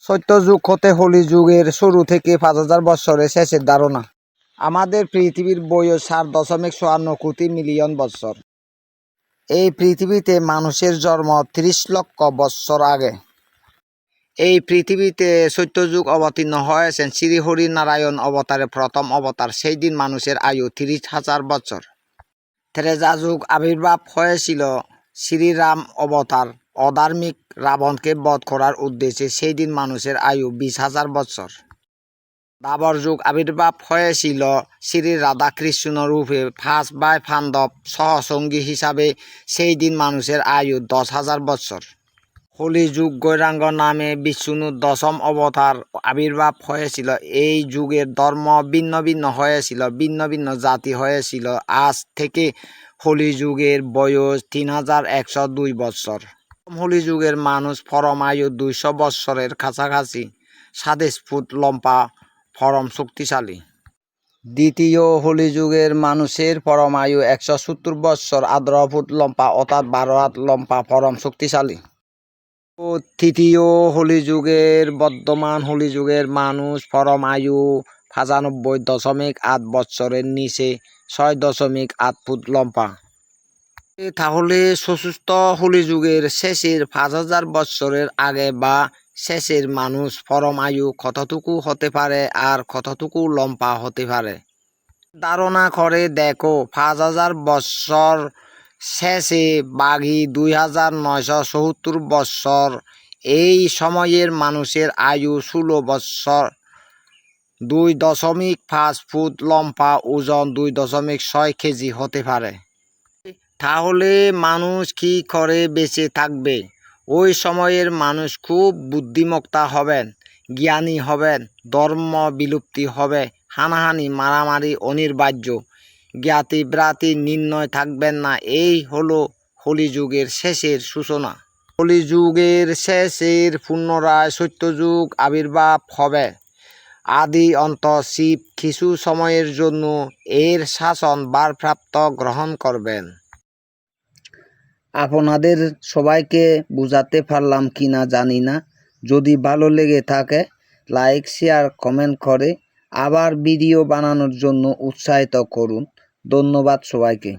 সত্যযুগ হতে হোলি যুগের শুরু থেকে ৫,০০০ বৎসরের শেষের ধারণা। আমাদের পৃথিবীর বয়স ৭.৫৪ মিলিয়ন বৎসর। এই পৃথিবীতে মানুষের জন্ম ৩০ লক্ষ বৎসর আগে। এই পৃথিবীতে সত্যযুগ অবতীর্ণ হয়েছেন শ্রীহরি নারায়ণ অবতারের প্রথম অবতার। সেই দিন মানুষের আয়ু ৩০,০০০ বছর। ত্রেতা যুগ আবির্ভাব হয়েছিল শ্রীরাম অবতার অধার্মিক রাবণকে বধ করার উদ্দেশ্যে। সেই দিন মানুষের আয়ু ২০,০০০ বছর। দ্বাপর যুগ আবির্ভাব হয়েছিল শ্রী রাধাকৃষ্ণ রূপে ৫ ভাই পাণ্ডব সহসঙ্গী হিসাবে। সেই দিন মানুষের আয়ু ১০,০০০ বছর। কলি যুগ গৌরাঙ্গ নামে বিষ্ণুর দশম অবতার আবির্ভাব হয়েছিল। এই যুগের ধর্ম ভিন্ন ভিন্ন হয়েছিল, ভিন্ন ভিন্ন জাতি হয়েছিল। আজ থেকে হোলি যুগের বয়স ৩,১০২ বৎসর। হোলি যুগের মানুষ পরম আয়ু ২০০ বৎসরের কাছাকাছি, ২৭ ফুট লম্বা, পরম শক্তিশালী। দ্বিতীয় হোলি যুগের মানুষের পরম আয়ু ১৭০ বৎসর, ১৮ ফুট লম্বা অর্থাৎ ১২ হাত লম্বা, পরম শক্তিশালী। ও তৃতীয় হোলি যুগের বর্তমান হোলি যুগের মানুষ পরম আয়ু ৯৫.৮ বৎসরের নিচে, ৬.৮ ফুট লম্বা। তাহলে চতুর্থ হোলি যুগের শেষের ৫,০০০ বৎসরের আগে বা শেষের মানুষ পরম আয়ু কতটুকু হতে পারে আর কতটুকু লম্বা হতে পারে ধারণা করে দেখো। ৫,০০০ বৎসর শেষে বাঘি ২,৯৭৪ বৎসর। এই সময়ের মানুষের আয়ু ১৬ বৎসর, ২.৫ ফুট লম্বা, ওজন ২.৬ কেজি হতে পারে। তাহলে মানুষ কি করে বেঁচে থাকবে? ওই সময়ের মানুষ খুব বুদ্ধিমত্তা হবেন, জ্ঞানী হবেন, ধর্ম বিলুপ্তি হবে, হানাহানি মারামারি অনিবার্য, জ্ঞাতি ব্রাতি নির্ণয় থাকবেন না। এই হলো হোলি যুগের শেষের সূচনা। হোলি যুগের শেষের পুনরায় সত্যযুগ আবির্ভাব হবে। আদি অন্ত শিব কিছু সময়ের জন্য এর শাসন ভারপ্রাপ্ত গ্রহণ করবেন। আপনাদের সবাইকে বোঝাতে পারলাম কিনা জানি না। যদি ভালো লেগে থাকে লাইক, শেয়ার, কমেন্ট করে আবার ভিডিও বানানোর জন্য উৎসাহিত করুন। ধন্যবাদ সবাইকে।